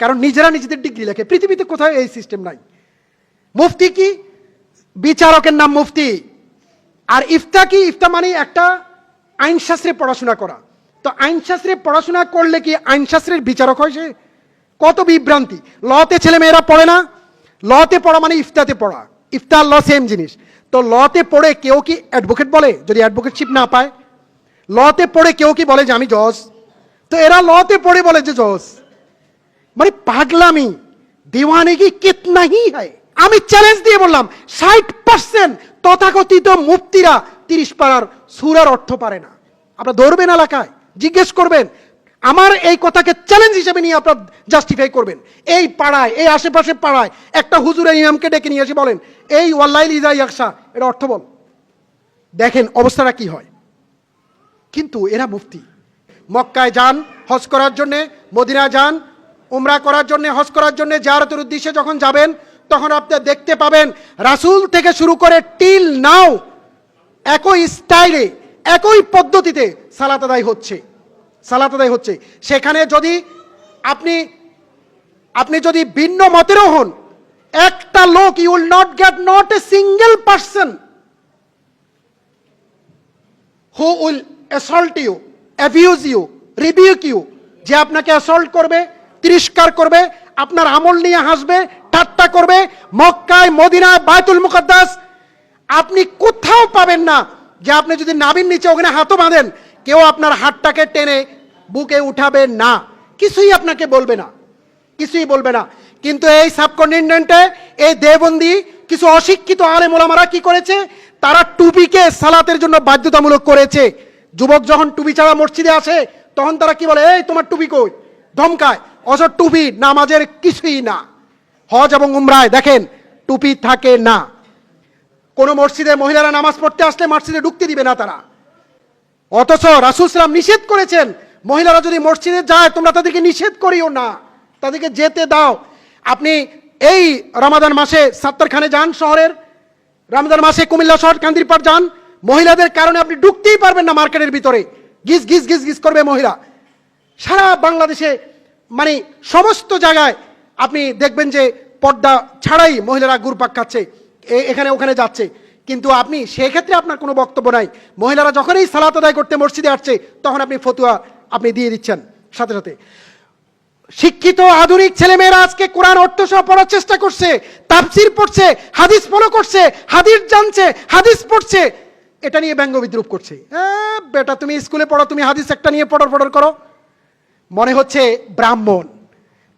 কারণ নিজেরা নিজেদের ডিগ্রি লেখে। পৃথিবীতে কোথাও এই সিস্টেম নাই। মুফতি কি? বিচারকের নাম মুফতি। আর ইফতা কি? ইফতা মানে একটা আইনশাস্ত্রে পড়াশোনা করা। তো আইনশাস্ত্রে পড়াশোনা করলে কি আইনশাস্ত্রের বিচারক হয় সে? কত বিভ্রান্তি। লতে ছেলে মেয়েরা পড়ে না, লতে পড়া মানে ইফতাতে পড়া। ইফতা ল সেম জিনিস। তো লতে পড়ে কেউ কি অ্যাডভোকেট বলে যদি অ্যাডভোকেটশিপ না পায়? লতে পড়ে কেউ কি বলে যে আমি জজ? তো এরা লতে পড়ে বলে যে জজ। মানে পাগলামি, দিওয়ানিগি কিতনা হি হয়। আমি চ্যালেঞ্জ দিয়ে বললাম 60% তথাকথিত মুফতিরা 30 পারার সূরার অর্থ পারে না। আপনারা ধরবেন এলাকায়, জিজ্ঞেস করবেন, আমার এই কথাকে চ্যালেঞ্জ হিসেবে নিয়ে আপনারা জাস্টিফাই করবেন। এই পাড়ায়, এই আশেপাশে পাড়ায় একটা হুজুরের ইমামকে ডেকে নিয়ে এসে বলেন এই ওয়াল্লাইল ইজা ইয়াকশা এটা অর্থ বল, দেখেন অবস্থাটা কি হয়। কিন্তু এরা মুফতি। মক্কায় যান হজ করার জন্য, মদিনায় যান উমরা করার জন্য, হজ করার জন্য, জিয়ারতের উদ্দেশ্যে যখন যাবেন তখন আপনি দেখতে পাবেন রাসূল থেকে শুরু করে টিল নাও একই স্টাইলে, একই পদ্ধতিতে সালাত আদায় হচ্ছে, সালাত আদায় হচ্ছে। সেখানে যদি আপনি যদি ভিন্ন মতেরও হন, একটা লোক, you will not get not a single person who will assault you, abuse you, rebuke you, যে আপনাকে অ্যাসল্ট করবে, তিরস্কার করবে, আপনার আমল নিয়ে হাসবে, ঠাট্টা করবে। মক্কায়, মদিনায়, বায়তুল মুকাদ্দাস আপনি কোথাও পাবেন না যে আপনি যদি নাভির নিচে ওখানে হাতও বাঁধেন কেউ আপনার হাতটাকে টেনে বুকে উঠাবে না, কিছুই আপনাকে বলবে না, কিছুই বলবে না। কিন্তু এই সাবকন্টিনেন্টে, এই দেওবন্দি কিছু অশিক্ষিত আলেম ওলামারা কি করেছে? তারা টুপিকে সালাতের জন্য বাধ্যতামূলক করেছে। যুবক যখন টুপি ছাড়া মসজিদে আসে তখন তারা কি বলে, এই তোমার টুপি কই, ধমকায়। অথচ টুপি নামাজের কিছুই না। হজ এবং উমরায় দেখেন টুপি থাকে না। কোন মসজিদে মহিলারা নামাজ পড়তে আসলে মসজিদে ঢুকতে দিবে না তারা। অথচ রাসূল সাল্লাল্লাহু নিষেধ করেছেন মহিলারা যদি মসজিদে যায় তোমরা তাদেরকে নিষেধ করিও না, তাদেরকে যেতে দাও। আপনি এই রমাদান মাসে সাত্তারখানে যান, শহরের রমজান মাসে কুমিল্লা শহর কান্দিরপাড় যান, মহিলাদের কারণে আপনি ঢুকতেই পারবেন না মার্কেটের ভিতরে। গিজ গিজ গিজ গিজ করবে মহিলা। সারা বাংলাদেশে মানে সমস্ত জায়গায় আপনি দেখবেন যে পর্দা ছাড়াই মহিলারা ঘুরপাক খাচ্ছে, এখানে ওখানে যাচ্ছে। কিন্তু আপনি সেক্ষেত্রে আপনার কোনো বক্তব্য নাই। মহিলারা যখনই সালাত আদায় করতে মসজিদে আসছে তখন আপনি ফতোয়া আপনি দিয়ে দিচ্ছেন সাথে সাথে। শিক্ষিত আধুনিক ছেলেমেয়েরা আজকে কোরআন অর্থ সহ পড়ার চেষ্টা করছে, তাফসীর পড়ছে, হাদিস ফলো করছে, হাদিস জানছে, হাদিস পড়ছে, এটা নিয়ে ব্যঙ্গ বিদ্রুপ করছে। বেটা তুমি স্কুলে পড়ো, তুমি হাদিস একটা নিয়ে পড়র করো। মনে হচ্ছে ব্রাহ্মণ,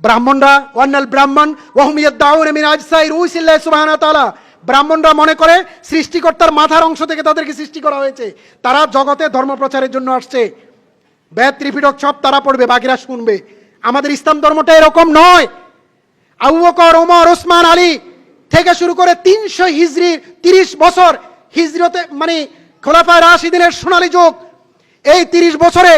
ব্রাহ্মণরা ওয়ান্নাল ব্রাহ্মণ ওয়াহুম ইয়াদউনা মিন আজসাই রুসিল্লাহ সুবহানাহু ওয়া তাআলা, ব্রাহ্মণরা মনে করে সৃষ্টিকর্তার মাথার অংশ থেকে তাদেরকে সৃষ্টি করা হয়েছে। তারা জগতে ধর্ম প্রচারের জন্য আসছে। বেদ ত্রিপিটক সব তারা পড়বে, বাকিরা শুনবে। আমাদের ইসলাম ধর্মটা এরকম নয়। আবু বকর, ওমর, ওসমান, আলী থেকে শুরু করে 300 হিজরি 30 বছর হিজরতে মানে খোলাফায়ে রাশিদিনের সোনালী যুগ, এই 30 বছরে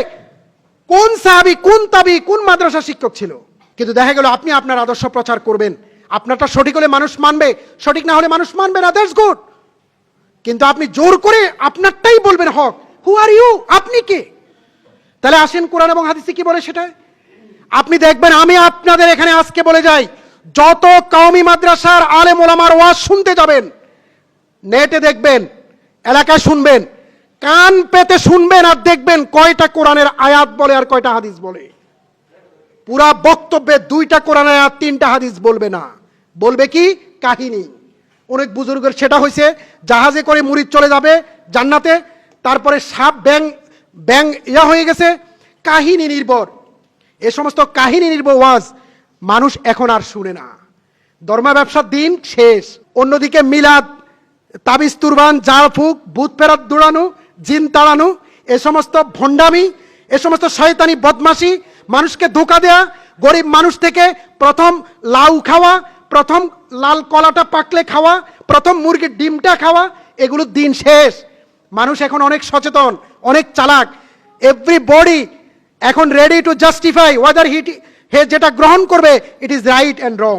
কোন সাহাবী, কোন তাবী, কোন মাদ্রাসা শিক্ষক ছিল? কিন্তু দেখা গেল আপনি আপনার আদর্শ প্রচার করবেন, আপনারটা সঠিক হলে মানুষ মানবে, সঠিক না হলে মানুষ মানবে না, দ্যাটস গুড। কিন্তু আপনি জোর করে আপনারটাই বলবেন হক। হু আর ইউ? আপনি কে? তাহলে আসেন কোরআন এবং হাদিসে কি বলে সেটা আপনি দেখবেন। আমি আপনাদের এখানে আজকে বলে যাই, যত কওমি মাদ্রাসার আলেম ওলামার ওয়াজ শুনতে যাবেন, নেটে দেখবেন, এলাকায় শুনবেন, কান পেতে শুনবেন আর দেখবেন কয়টা কোরআনের আয়াত বলে আর কয়টা হাদিস বলে। পুরা বক্তব্যে 2টা কোরআন আয়াত 3টা হাদিস বলবে না, বলবে কি কাহিনী। অনেক বুজুর্গের সেটা হয়েছে, জাহাজে করে মুরিদ চলে যাবে জান্নাতে, তারপরে সাপ ব্যাং ইয়া হয়ে গেছে, কাহিনী নির্ভর। এ সমস্ত কাহিনী নির্ভর ওয়াজ মানুষ এখন আর শুনে না। ধর্ম ব্যবসার দিন শেষ। অন্যদিকে মিলাদ, তাবিজ তুরবান, জাল ফুক, ভূত ফেরত দৌড়ানো, জিন তাড়ানো, এ সমস্ত ভণ্ডামি, এ সমস্ত শয়তানি বদমাশি, মানুষকে ধোঁকা দেয়া, গরিব মানুষ থেকে প্রথম লাউ খাওয়া, প্রথম লাল কলাটা পাকলে খাওয়া, প্রথম মুরগির ডিমটা খাওয়া, এগুলোর দিন শেষ। মানুষ এখন অনেক সচেতন, অনেক চালাক। এভরিবডি এখন রেডি টু জাস্টিফাই ওয়েদার হে যেটা গ্রহণ করবে ইট ইজ রাইট অ্যান্ড রং।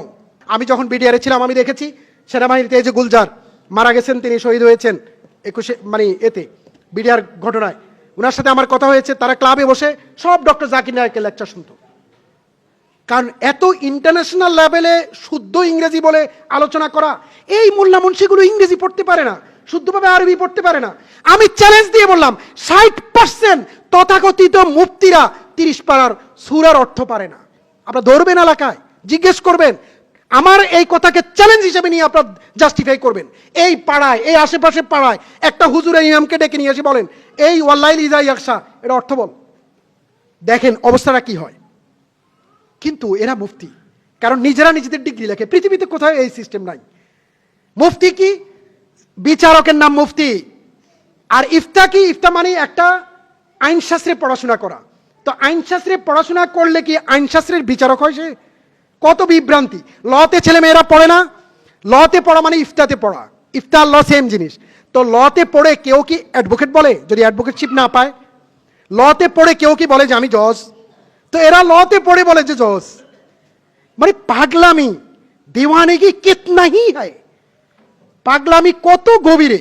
আমি যখন বিডিআরে ছিলাম আমি দেখেছি সেনাবাহিনীতে এই যে গুলজার মারা গেছেন, তিনি শহীদ হয়েছেন 21 মানে এতে বিডিআর ঘটনায়। ওনার সাথে আমার কথা হয়েছে, তারা ক্লাবে বসে সব ডক্টর জাকির নায়েকের লেকচার শুনতো। কারণ এত ইন্টারন্যাশনাল লেভেলে শুদ্ধ ইংরেজি বলে আলোচনা করা, এই মোল্লা মুন্সিগুলো ইংরেজি পড়তে পারে না, শুদ্ধভাবে আরবি পড়তে পারে না। আমি চ্যালেঞ্জ দিয়ে বললাম 60% তথাকথিত মুফতিরা 30 পারার সূরার অর্থ পারে না। আপনারা ধরবেন এলাকায়, জিজ্ঞেস করবেন, আমার এই কথাকে চ্যালেঞ্জ হিসেবে নিয়ে আপনারা জাস্টিফাই করবেন। এই পাড়ায়, এই আশেপাশে পাড়ায় একটা হুজুরে ইমামকে ডেকে নিয়ে এসে বলেন, এই ওয়াল্লাইল ইজা ইয়াকশা এর অর্থ বল, দেখেন অবস্থাটা কি হয়। কিন্তু এরা মুফতি, কারণ নিজেরা নিজেদের ডিগ্রি লেখে। পৃথিবীতে কোথায় এই সিস্টেম নাই। মুফতি কি? বিচারকের নাম মুফতি। আর ইফতা কি? ইফতা মানে একটা আইনশাস্ত্রে পড়াশোনা করা। তো আইনশাস্ত্রে পড়াশোনা করলে কি আইনশাস্ত্রের বিচারক হয় সে? কত বিভ্রান্তি। লতে ছেলে মেয়েরা পড়ে না, লতে পড়া মানে ইফতাতে পড়া, ইফতা আর ল সেম জিনিস। তো লতে পড়ে কেউ কি অ্যাডভোকেট বলে যদি অ্যাডভোকেটশিপ না পায়? লতে পড়ে কেউ কি বলে যে আমি জজ? তো এরা লতে পড়ে বলে যে জজ। মানে পাগলামি, दीवानगी कितना ही है, পাগলামি কত গভীরে।